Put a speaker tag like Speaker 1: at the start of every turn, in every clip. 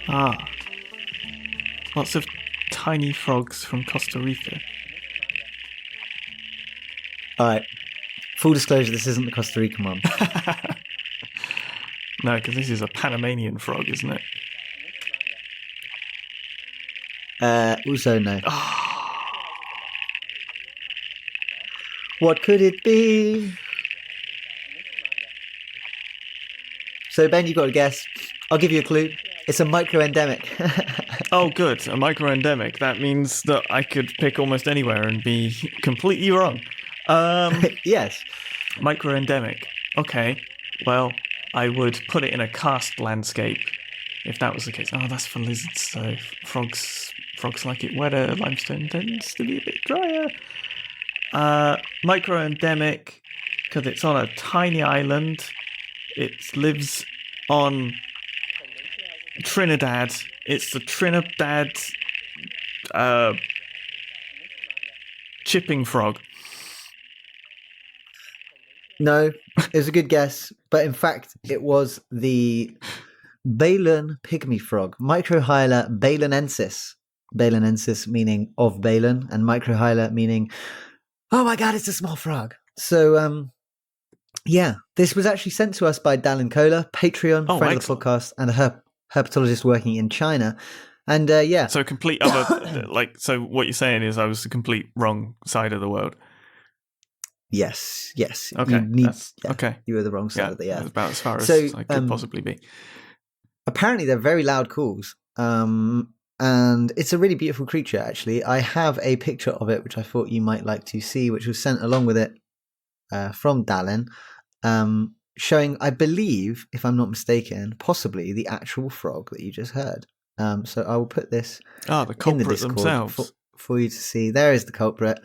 Speaker 1: Ah, lots of tiny frogs from Costa Rica.
Speaker 2: All right. Full disclosure, this isn't the Costa Rican one.
Speaker 1: No, because this is a Panamanian frog, isn't it?
Speaker 2: Also, no. What could it be? So, Ben, you've got to guess. I'll give you a clue. It's a microendemic.
Speaker 1: Oh, good. A microendemic. That means that I could pick almost anywhere and be completely wrong.
Speaker 2: Yes.
Speaker 1: Microendemic. Okay. Well, I would put it in a karst landscape if that was the case. Oh, that's for lizards. So frogs like it wetter. Limestone tends to be a bit drier. Microendemic because it's on a tiny island. It lives on Trinidad. It's the Trinidad chipping frog.
Speaker 2: No, it was a good guess, but in fact, it was the Balin pygmy frog, Microhyla balinensis. Balinensis meaning of Balin, and Microhyla meaning, oh my god, it's a small frog. So, yeah, this was actually sent to us by Dallin Kohler, Patreon, friend of the podcast, and a herpetologist working in China. And yeah.
Speaker 1: So complete other, so what you're saying is I was the complete wrong side of the world.
Speaker 2: Yes.
Speaker 1: Okay.
Speaker 2: Okay. You were the wrong side of the earth.
Speaker 1: That's about as far as I could possibly be.
Speaker 2: Apparently, they're very loud calls. And it's a really beautiful creature, actually. I have a picture of it, which I thought you might like to see, which was sent along with it from Dallin, showing, I believe, if I'm not mistaken, possibly the actual frog that you just heard. So I will put this
Speaker 1: the culprit
Speaker 2: in the Discord
Speaker 1: themselves
Speaker 2: for you to see. There is the culprit.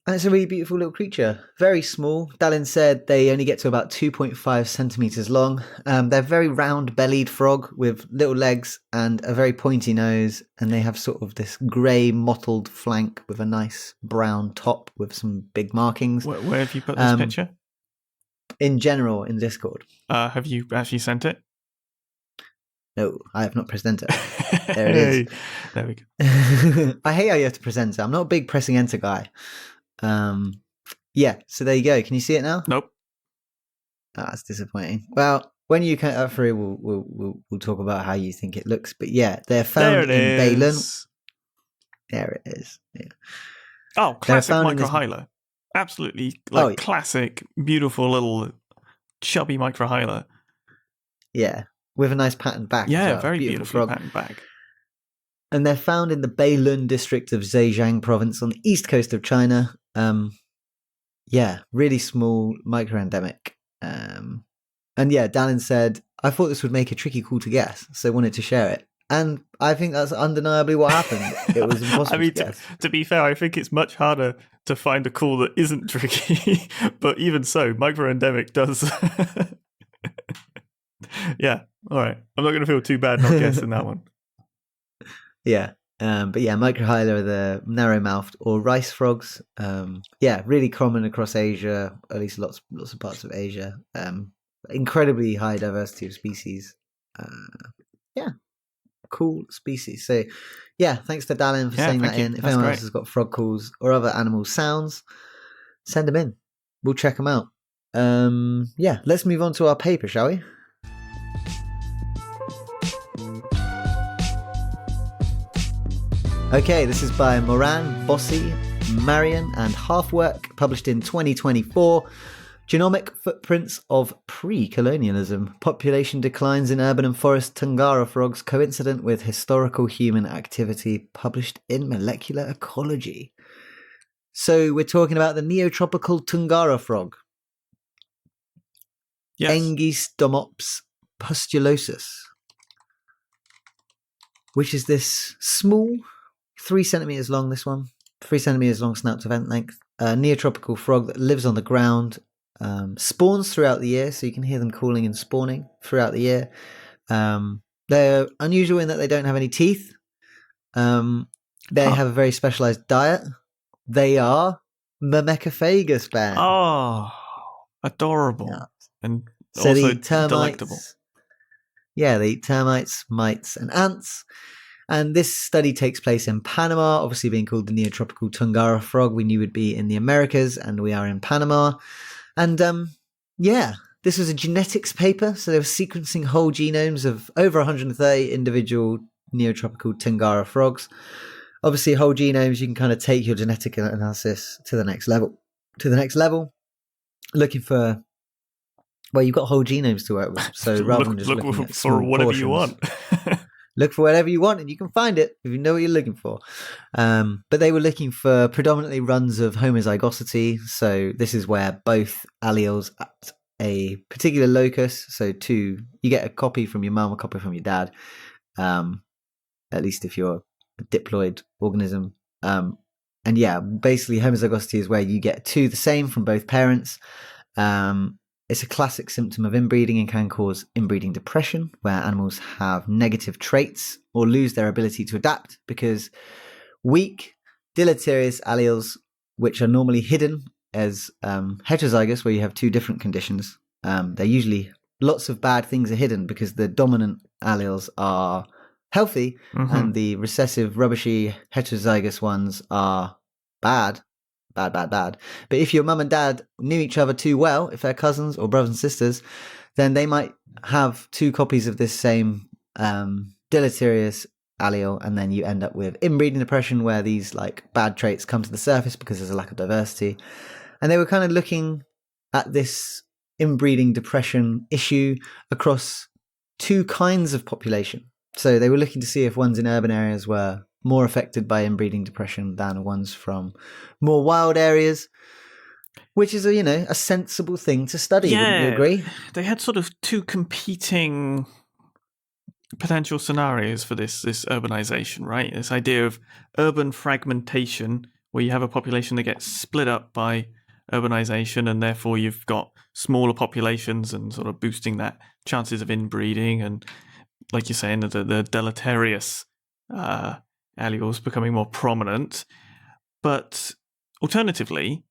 Speaker 2: And it's a really beautiful little creature. Very small. Dallin said they only get to about 2.5 centimeters long. They're very round-bellied frog with little legs and a very pointy nose. And they have sort of this grey mottled flank with a nice brown top with some big markings.
Speaker 1: Where have you put this picture?
Speaker 2: In general, in Discord.
Speaker 1: Have you actually sent it?
Speaker 2: No, I have not presented it. There it is.
Speaker 1: There we go.
Speaker 2: I hate how you have to present it. I'm not a big pressing enter guy. Yeah, so there you go. Can you see it now?
Speaker 1: Nope.
Speaker 2: That's disappointing. Well, when you count that through, we'll talk about how you think it looks. But yeah, they're found in Balin. There it is. Yeah.
Speaker 1: Oh, classic microhyla. Absolutely, classic, beautiful little chubby microhyla.
Speaker 2: Yeah, with a nice patterned back.
Speaker 1: Yeah, very beautiful patterned back.
Speaker 2: And they're found in the Bailun district of Zhejiang province on the east coast of China. Yeah, really small, microendemic. And yeah, Dallin said, I thought this would make a tricky call to guess, so wanted to share it. And I think that's undeniably what happened. It was impossible to guess.
Speaker 1: To be fair, I think it's much harder to find a call that isn't tricky. But even so, microendemic does. Yeah, all right. I'm not going to feel too bad not guessing that one.
Speaker 2: Yeah. But yeah, microhyla are the narrow-mouthed or rice frogs. Yeah, really common across Asia, at least lots of parts of Asia. Incredibly high diversity of species. Yeah, cool species. So yeah, thanks to Dallin for saying that in. If anyone else has got frog calls or other animal sounds, send them in. We'll check them out. Yeah, let's move on to our paper, shall we? Okay, this is by Moran, Bosse, Mariën, and Halfwerk, published in 2024. Genomic footprints of pre-colonialism. Population declines in urban and forest túngara frogs coincident with historical human activity, published in Molecular Ecology. So we're talking about the neotropical túngara frog.
Speaker 1: Yes.
Speaker 2: Engistomops pustulosus, which is this small, 3 centimeters long, this one, 3 centimeters long snout to vent length, neotropical frog that lives on the ground, spawns throughout the year, so you can hear them calling and spawning throughout the year. They're unusual in that they don't have any teeth. They have a very specialized diet. They are Myrmecophagus, Ben.
Speaker 1: Oh, adorable. Yeah. And
Speaker 2: so
Speaker 1: also
Speaker 2: the termites,
Speaker 1: delectable.
Speaker 2: Yeah, they eat termites, mites, and ants. And this study takes place in Panama, obviously being called the neotropical túngara frog. We knew would be in the Americas, and we are in Panama. And this was a genetics paper. So they were sequencing whole genomes of over 130 individual neotropical túngara frogs. Obviously, whole genomes, you can kind of take your genetic analysis to the next level. Looking for, well, you've got whole genomes to work with. So rather than just looking at small
Speaker 1: for whatever
Speaker 2: portions,
Speaker 1: you want.
Speaker 2: look for whatever you want and you can find it if you know what you're looking for. But they were looking for predominantly runs of homozygosity. So this is where both alleles at a particular locus. So you get a copy from your mum, a copy from your dad, at least if you're a diploid organism. And yeah, basically homozygosity is where you get two the same from both parents. It's a classic symptom of inbreeding and can cause inbreeding depression, where animals have negative traits or lose their ability to adapt because weak, deleterious alleles, which are normally hidden as heterozygous, where you have two different conditions, they're usually lots of bad things are hidden because the dominant alleles are healthy and the recessive, rubbishy, heterozygous ones are bad. But if your mum and dad knew each other too well, if they're cousins or brothers and sisters, then they might have two copies of this same deleterious allele, and then you end up with inbreeding depression, where these like bad traits come to the surface because there's a lack of diversity. And they were kind of looking at this inbreeding depression issue across two kinds of population. So they were looking to see if ones in urban areas were more affected by inbreeding depression than ones from more wild areas, which is a sensible thing to study.
Speaker 1: Yeah,
Speaker 2: wouldn't you agree?
Speaker 1: They had sort of two competing potential scenarios for this urbanization, right? This idea of urban fragmentation, where you have a population that gets split up by urbanization, and therefore you've got smaller populations and sort of boosting that chances of inbreeding, and like you're saying, the deleterious alleles becoming more prominent. But alternatively,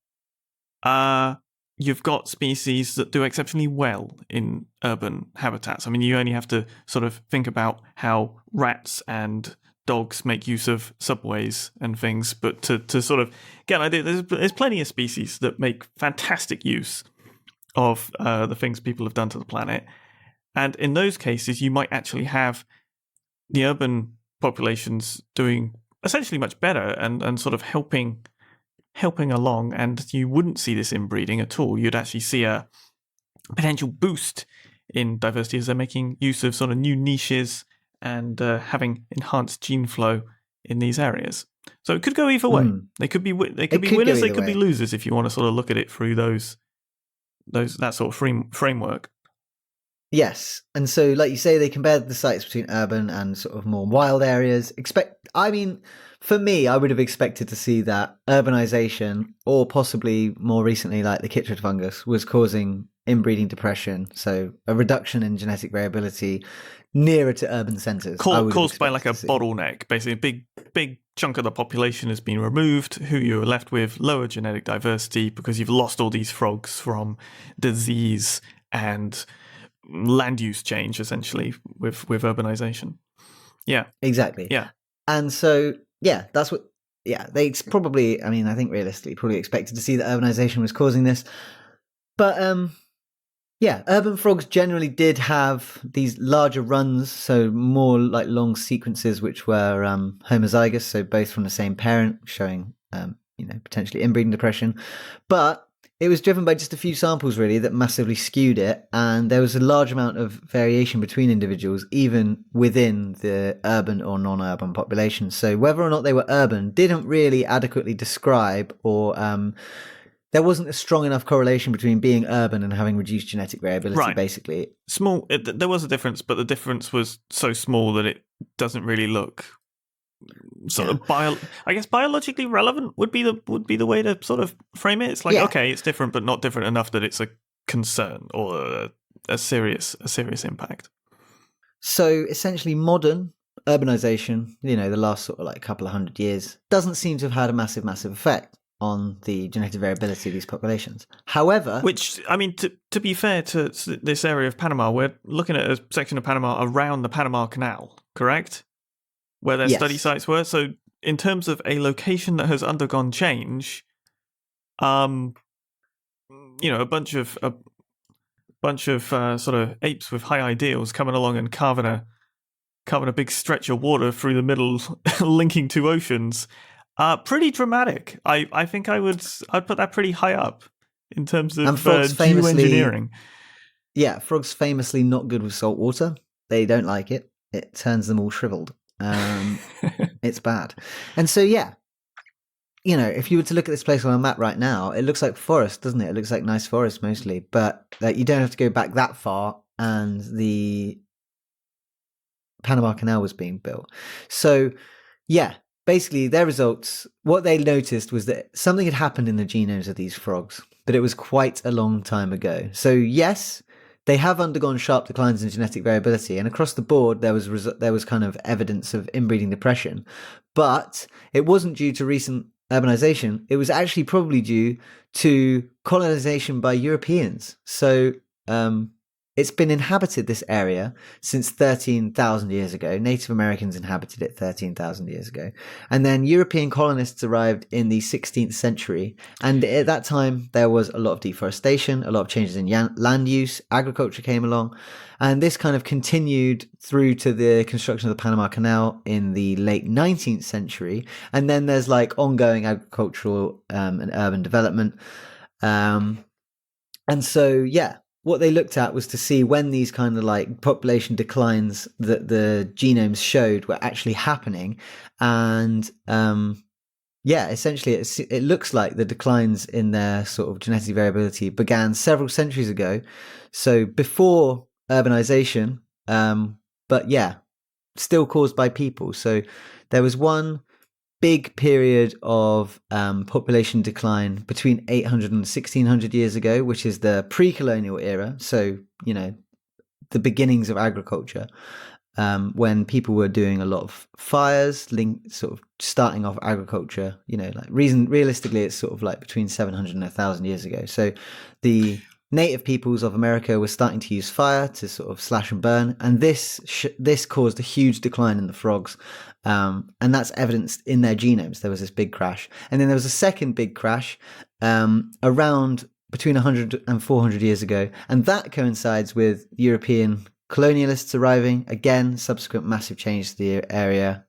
Speaker 1: you've got species that do exceptionally well in urban habitats. I mean, you only have to sort of think about how rats and dogs make use of subways and things, but to sort of get an idea, there's plenty of species that make fantastic use of the things people have done to the planet. And in those cases, you might actually have the urban populations doing essentially much better and sort of helping along, and you wouldn't see this inbreeding at all. You'd actually see a potential boost in diversity as they're making use of sort of new niches and having enhanced gene flow in these areas. So it could go either way. They could be winners, they could be losers if you want to sort of look at it through that sort of framework.
Speaker 2: Yes, and so like you say, they compared the sites between urban and sort of more wild areas. For me, I would have expected to see that urbanization, or possibly more recently, like the chytrid fungus, was causing inbreeding depression. So a reduction in genetic variability nearer to urban centres.
Speaker 1: Caused by like a bottleneck. Basically, a big chunk of the population has been removed. Who you're left with, lower genetic diversity because you've lost all these frogs from disease and land use change, essentially, with urbanization. Yeah.
Speaker 2: Exactly.
Speaker 1: Yeah.
Speaker 2: And so, yeah, that's what, yeah, they probably, I think realistically, probably expected to see that urbanization was causing this. But, urban frogs generally did have these larger runs, so more like long sequences, which were homozygous, so both from the same parent, showing, potentially inbreeding depression. But it was driven by just a few samples, really, that massively skewed it, and there was a large amount of variation between individuals, even within the urban or non-urban population. So whether or not they were urban didn't really adequately describe, or there wasn't a strong enough correlation between being urban and having reduced genetic variability, basically.
Speaker 1: There was a difference, but the difference was so small that it doesn't really look sort of I guess biologically relevant would be the way to sort of frame it. It's like, okay, it's different, but not different enough that it's a concern or a serious impact.
Speaker 2: So essentially, modern urbanization, the last sort of like couple of 100 years, doesn't seem to have had a massive effect on the genetic variability of these populations. However,
Speaker 1: which, to to be fair to this area of Panama, we're looking at a section of Panama around the Panama Canal, correct? Where their study
Speaker 2: Yes.
Speaker 1: sites were. So in terms of a location that has undergone change, a bunch of sort of apes with high ideals coming along and carving a big stretch of water through the middle, linking two oceans. Pretty dramatic. I think I'd put that pretty high up in terms of geoengineering.
Speaker 2: Yeah, frogs famously not good with salt water. They don't like it. It turns them all shriveled. It's bad. And so, yeah, if you were to look at this place on a map right now, it looks like forest, doesn't it? It looks like nice forest mostly, but you don't have to go back that far, and the Panama Canal was being built. So, yeah, basically their results, what they noticed was that something had happened in the genomes of these frogs, but it was quite a long time ago. So, yes, they have undergone sharp declines in genetic variability, and across the board there was kind of evidence of inbreeding depression, but it wasn't due to recent urbanization. It was actually probably due to colonization by Europeans. So it's been inhabited, this area, since 13,000 years ago. Native Americans inhabited it 13,000 years ago. And then European colonists arrived in the 16th century. And at that time, there was a lot of deforestation, a lot of changes in land use, agriculture came along. And this kind of continued through to the construction of the Panama Canal in the late 19th century. And then there's like ongoing agricultural and urban development. And so, yeah. What they looked at was to see when these kind of like population declines that the genomes showed were actually happening. And essentially it looks like the declines in their sort of genetic variability began several centuries ago. So before urbanization, but yeah, still caused by people. So there was one big period of population decline between 800 and 1600 years ago, which is the pre-colonial era. So, the beginnings of agriculture, when people were doing a lot of fires, sort of starting off agriculture, realistically, it's sort of like between 700 and 1,000 years ago. So the native peoples of America were starting to use fire to sort of slash and burn, and this caused a huge decline in the frogs, and that's evidenced in their genomes. There was this big crash, and then there was a second big crash around between 100 and 400 years ago, and that coincides with European colonialists arriving. Again, subsequent massive change to the area,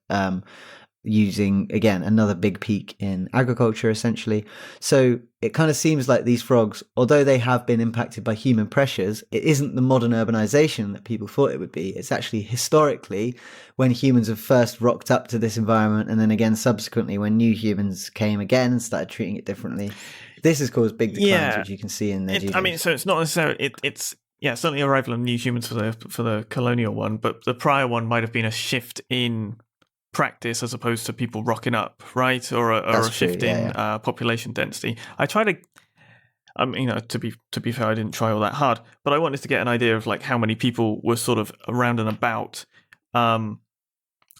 Speaker 2: using, again, another big peak in agriculture, essentially. So it kind of seems like these frogs, although they have been impacted by human pressures, it isn't the modern urbanization that people thought it would be. It's actually historically when humans have first rocked up to this environment, and then again subsequently when new humans came again and started treating it differently. This has caused big declines, which you can see in their genomes.
Speaker 1: So it's not necessarily it's certainly arrival of new humans for the colonial one, but the prior one might have been a shift in practice as opposed to people rocking up, right? Or a shift in population density. I try to, to be fair, I didn't try all that hard, but I wanted to get an idea of like how many people were sort of around and about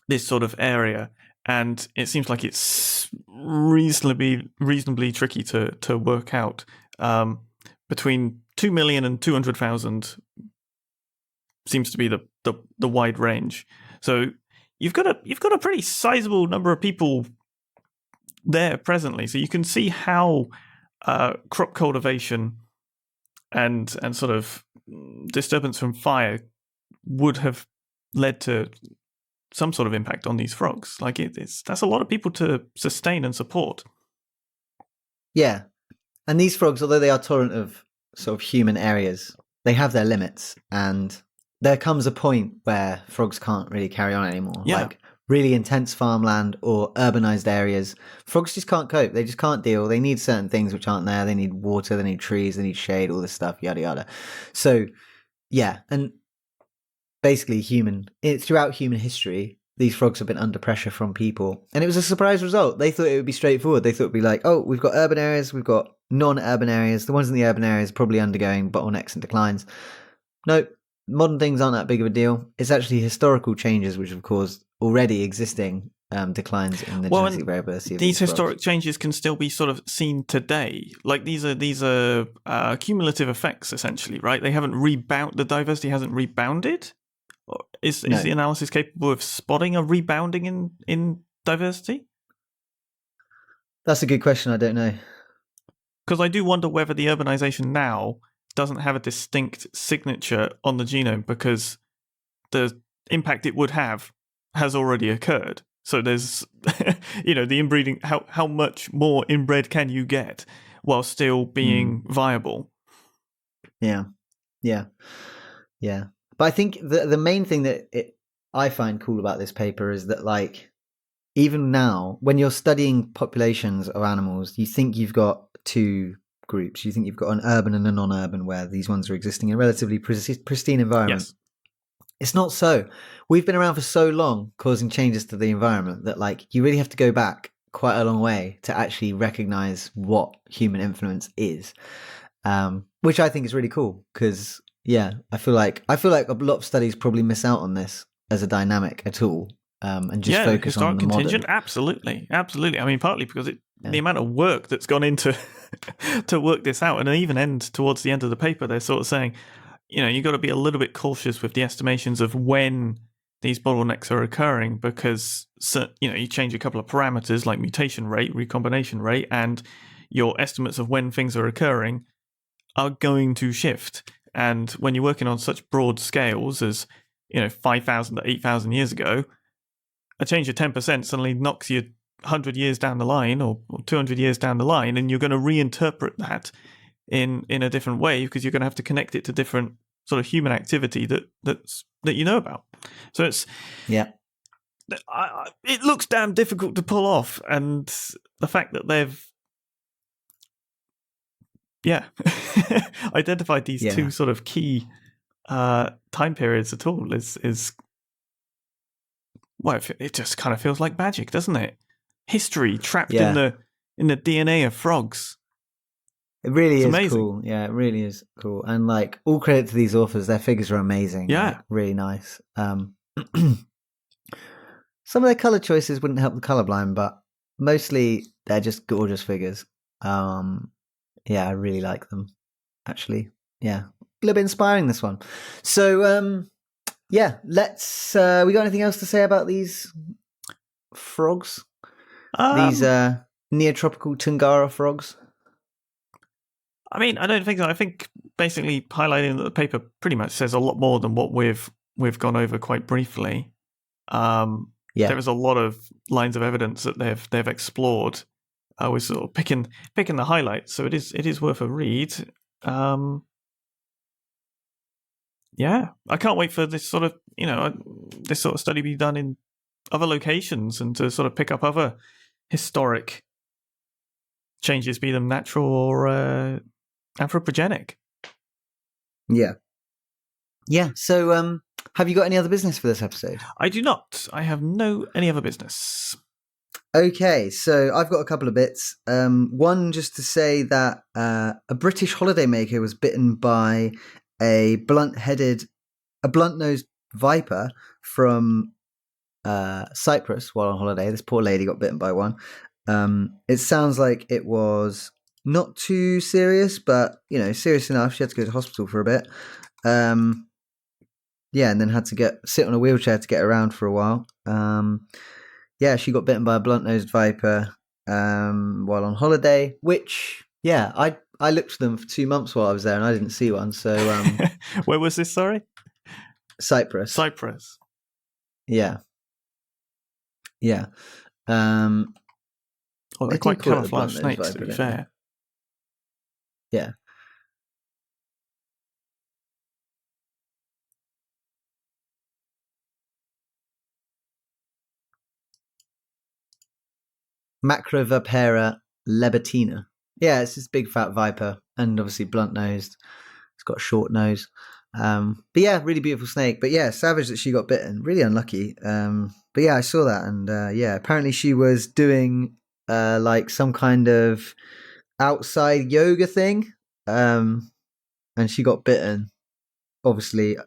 Speaker 1: this sort of area, and it seems like it's reasonably tricky to work out. Between 2 million and 200,000 seems to be the wide range. So you've got a pretty sizable number of people there presently. So you can see how crop cultivation and sort of disturbance from fire would have led to some sort of impact on these frogs. Like that's a lot of people to sustain and support.
Speaker 2: Yeah. And these frogs, although they are tolerant of sort of human areas, they have their limits, and there comes a point where frogs can't really carry on anymore.
Speaker 1: Yeah.
Speaker 2: Like really intense farmland or urbanized areas, frogs just can't cope. They just can't deal. They need certain things which aren't there. They need water, they need trees, they need shade, all this stuff, yada yada. So yeah, and basically throughout human history, these frogs have been under pressure from people, and it was a surprise result. They thought it would be straightforward. They thought it would be like, oh, we've got urban areas, we've got non-urban areas. The ones in the urban areas are probably undergoing bottlenecks and declines. Nope. Modern things aren't that big of a deal. It's actually historical changes which have caused already existing declines in the
Speaker 1: Well,
Speaker 2: genetic
Speaker 1: and
Speaker 2: variability of
Speaker 1: these
Speaker 2: frogs.
Speaker 1: historic changes can still be sort of seen today. Like these are cumulative effects, essentially, right? They haven't the diversity hasn't rebounded. Is
Speaker 2: No.
Speaker 1: the analysis capable of spotting a rebounding in diversity?
Speaker 2: That's a good question. I don't know.
Speaker 1: Because I do wonder whether the urbanization now doesn't have a distinct signature on the genome because the impact it would have has already occurred. So there's, the inbreeding, how much more inbred can you get while still being viable?
Speaker 2: Yeah. But I think the main thing that I find cool about this paper is that, like, even now, when you're studying populations of animals, you think you've got two groups. You think you've got an urban and a non-urban, where these ones are existing in a relatively pristine environment.
Speaker 1: Yes.
Speaker 2: It's not so. We've been around for so long causing changes to the environment that, like, you really have to go back quite a long way to actually recognize what human influence is, which I think is really cool because, I feel like a lot of studies probably miss out on this as a dynamic at all, and just focus on the
Speaker 1: contingent.
Speaker 2: modern.
Speaker 1: Absolutely. I mean, partly because the amount of work that's gone into to work this out, and even towards the end of the paper, they're sort of saying, you've got to be a little bit cautious with the estimations of when these bottlenecks are occurring because, you change a couple of parameters like mutation rate, recombination rate, and your estimates of when things are occurring are going to shift. And when you're working on such broad scales as, 5,000 to 8,000 years ago, a change of 10% suddenly knocks you 100 years down the line or 200 years down the line, and you're going to reinterpret that in a different way because you're going to have to connect it to different sort of human activity that you know about. So it's it looks damn difficult to pull off, and the fact that they've identified these two sort of key time periods at all is well, it just kind of feels like magic, doesn't it? History trapped in the DNA of frogs.
Speaker 2: It really is cool. Yeah, it really is cool. And, like, all credit to these authors. Their figures are amazing.
Speaker 1: Yeah.
Speaker 2: Like, really nice. Some of their color choices wouldn't help the colorblind, but mostly they're just gorgeous figures. I really like them, actually. Yeah. A little bit inspiring, this one. So, let's... we got anything else to say about these frogs? These neotropical túngara frogs?
Speaker 1: I mean, I don't think so. I think basically highlighting that the paper pretty much says a lot more than what we've gone over quite briefly. There is a lot of lines of evidence that they've explored. We're sort of picking the highlights, so it is worth a read. I can't wait for this sort of study be done in other locations and to sort of pick up other historic changes, be them natural or anthropogenic. Yeah.
Speaker 2: So, have you got any other business for this episode?
Speaker 1: I do not. I have any other business.
Speaker 2: Okay, so I've got a couple of bits. One, just to say that a British holidaymaker was bitten by a blunt-nosed viper from Cyprus while on holiday. This poor lady got bitten by one. It sounds like it was not too serious, but, serious enough. She had to go to hospital for a bit. And then had to sit on a wheelchair to get around for a while. She got bitten by a blunt-nosed viper while on holiday, which, I looked for them for 2 months while I was there and I didn't see one. So,
Speaker 1: where was this, sorry?
Speaker 2: Cyprus. Yeah.
Speaker 1: Well, they're quite camouflage snakes, to be fair.
Speaker 2: Yeah. Macrovipera lebetina. Yeah, it's this big fat viper and obviously blunt-nosed. It's got a short nose. But really beautiful snake. But savage that she got bitten. Really unlucky. But I saw that and apparently she was doing like some kind of outside yoga thing. And she got bitten. Obviously.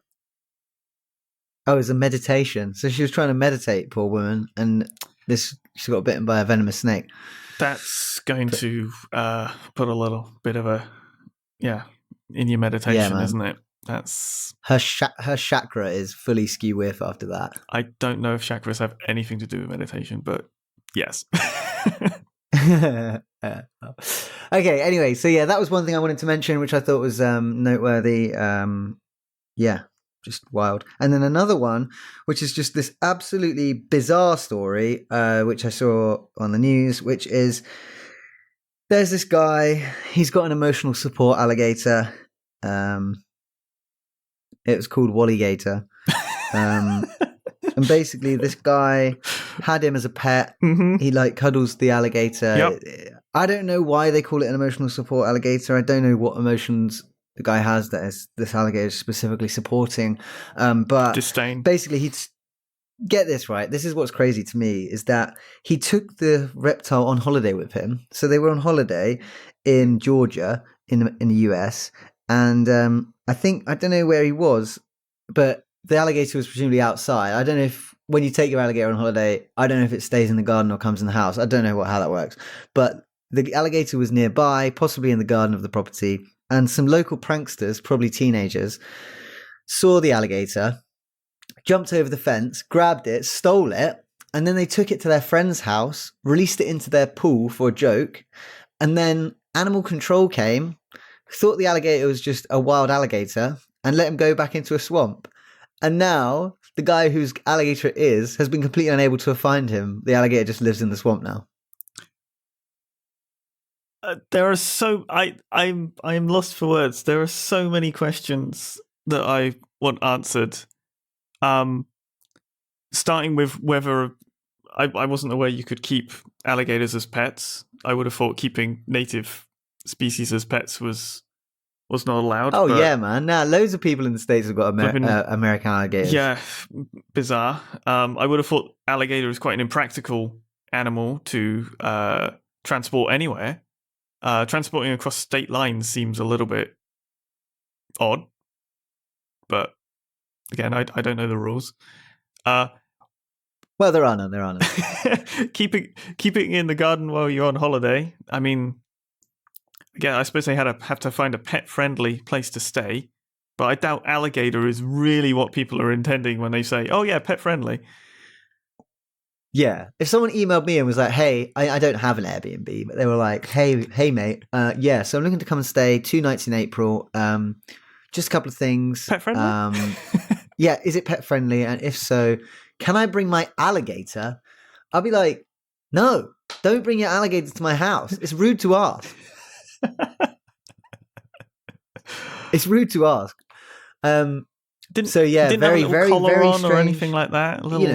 Speaker 2: Oh, it was a meditation. So she was trying to meditate, poor woman, and She got bitten by a venomous snake.
Speaker 1: That's going to put a little bit of a in your meditation, isn't it? That's
Speaker 2: her chakra is fully skew whiff after that.
Speaker 1: I don't know if chakras have anything to do with meditation, but yes.
Speaker 2: Okay, anyway, so yeah, that was one thing I wanted to mention, which I thought was noteworthy. Just wild. And then another one, which is just this absolutely bizarre story, which I saw on the news, which is there's this guy, he's got an emotional support alligator. It was called Wallygator. And basically this guy had him as a pet.
Speaker 1: Mm-hmm.
Speaker 2: He like cuddles the alligator.
Speaker 1: Yep.
Speaker 2: I don't know why they call it an emotional support alligator. I don't know what emotions the guy has that is this alligator specifically supporting. But
Speaker 1: disdain.
Speaker 2: Basically, he'd get this right. This is what's crazy to me is that he took the reptile on holiday with him. So they were on holiday in Georgia in the US. And I don't know where he was, but the alligator was presumably outside. I don't know if when you take your alligator on holiday, I don't know if it stays in the garden or comes in the house. I don't know how that works. But the alligator was nearby, possibly in the garden of the property. And some local pranksters, probably teenagers, saw the alligator, jumped over the fence, grabbed it, stole it, and then they took it to their friend's house, released it into their pool for a joke, and then animal control came, thought the alligator was just a wild alligator, and let him go back into a swamp. And now, the guy whose alligator it is has been completely unable to find him. The alligator just lives in the swamp now.
Speaker 1: There are I'm lost for words. There are so many questions that I want answered. Starting with whether I wasn't aware you could keep alligators as pets. I would have thought keeping native species as pets was not allowed.
Speaker 2: Oh yeah, man! Now loads of people in the States have got American alligators.
Speaker 1: Yeah, bizarre. I would have thought alligator is quite an impractical animal to transport anywhere. Transporting across state lines seems a little bit odd, but again, I don't know the rules.
Speaker 2: Well, there are none.
Speaker 1: Keeping in the garden while you're on holiday. I mean, again, I suppose they have to find a pet-friendly place to stay, but I doubt alligator is really what people are intending when they say, "Oh yeah, pet-friendly."
Speaker 2: Yeah, if someone emailed me and was like, "Hey, I don't have an Airbnb," but they were like, "Hey, mate, yeah, so I'm looking to come and stay 2 nights in April. Just a couple of things.
Speaker 1: Pet friendly?
Speaker 2: Yeah, is it pet friendly? And if so, can I bring my alligator?" I'll be like, "No, don't bring your alligator to my house. It's rude to ask." It's rude to ask.
Speaker 1: Didn't
Speaker 2: very,
Speaker 1: have a little
Speaker 2: very,
Speaker 1: collar
Speaker 2: very
Speaker 1: on
Speaker 2: strange,
Speaker 1: or anything like that? A little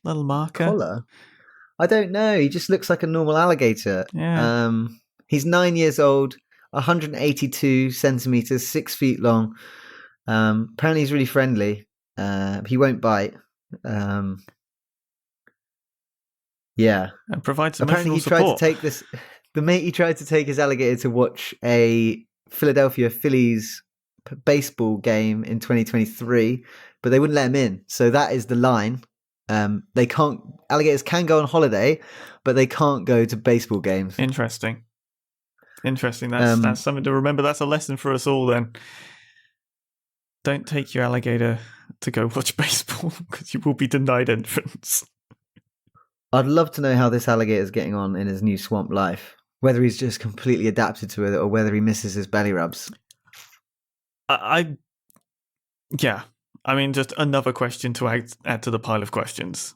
Speaker 1: little marker.
Speaker 2: Collar? I don't know. He just looks like a normal alligator.
Speaker 1: Yeah.
Speaker 2: He's 9 years old, 182 centimeters, 6 feet long. Apparently he's really friendly. He won't bite. Yeah.
Speaker 1: And provides
Speaker 2: Apparently
Speaker 1: emotional
Speaker 2: he
Speaker 1: support.
Speaker 2: he tried to take his alligator to watch a Philadelphia Phillies baseball game in 2023, but they wouldn't let him in. So that is the line. Alligators can go on holiday, but they can't go to baseball games.
Speaker 1: Interesting. That's something to remember. That's a lesson for us all then. Don't take your alligator to go watch baseball because you will be denied entrance.
Speaker 2: I'd love to know how this alligator is getting on in his new swamp life. Whether he's just completely adapted to it or whether he misses his belly rubs.
Speaker 1: I mean, just another question to add to the pile of questions.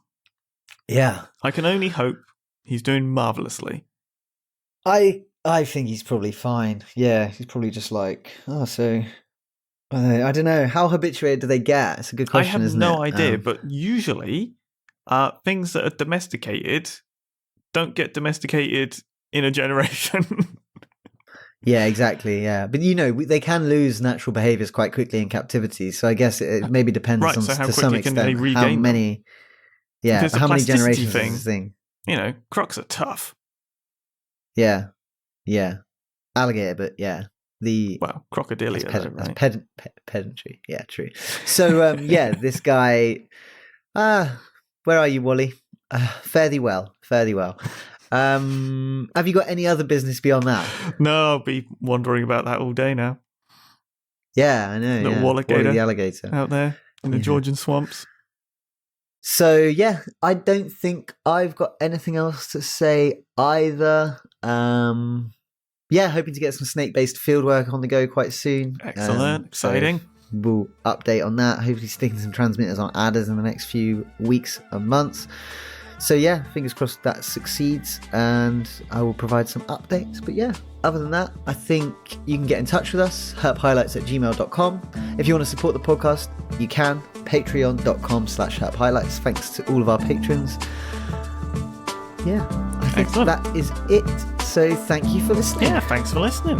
Speaker 2: Yeah.
Speaker 1: I can only hope he's doing marvellously.
Speaker 2: I think he's probably fine. Yeah, he's probably just like, I don't know. How habituated do they get? It's a good question, isn't it?
Speaker 1: I have no idea, but usually things that are domesticated don't get domesticated in a generation.
Speaker 2: Yeah, exactly. Yeah, but they can lose natural behaviors quite quickly in captivity. So I guess it maybe depends
Speaker 1: right,
Speaker 2: on
Speaker 1: so how
Speaker 2: to
Speaker 1: quickly
Speaker 2: some
Speaker 1: can they
Speaker 2: extent
Speaker 1: regain
Speaker 2: how many.
Speaker 1: them?
Speaker 2: Yeah,
Speaker 1: because
Speaker 2: how
Speaker 1: the
Speaker 2: many
Speaker 1: plasticity
Speaker 2: generations is this thing?
Speaker 1: Crocs are tough.
Speaker 2: Yeah. Alligator, but yeah,
Speaker 1: crocodilia,
Speaker 2: right? Pedantry. Yeah, true. So this guy. Where are you, Wally? Fare thee well. Have you got any other business beyond that?
Speaker 1: No, I'll be wondering about that all day now.
Speaker 2: Yeah, I know.
Speaker 1: Little
Speaker 2: Wally the alligator
Speaker 1: out there in the Georgian swamps.
Speaker 2: So yeah, I don't think I've got anything else to say either. Yeah, hoping to get some snake-based fieldwork on the go quite soon.
Speaker 1: Excellent, exciting.
Speaker 2: So we'll update on that. Hopefully sticking some transmitters on adders in the next few weeks and months. So yeah, fingers crossed that succeeds, and I will provide some updates. But yeah, other than that, I think you can get in touch with us, herphighlights@gmail.com. If you want to support the podcast, you can, patreon.com/herphighlights. Thanks to all of our patrons. Yeah, I think that is it. So thank you for listening.
Speaker 1: Yeah, thanks for listening.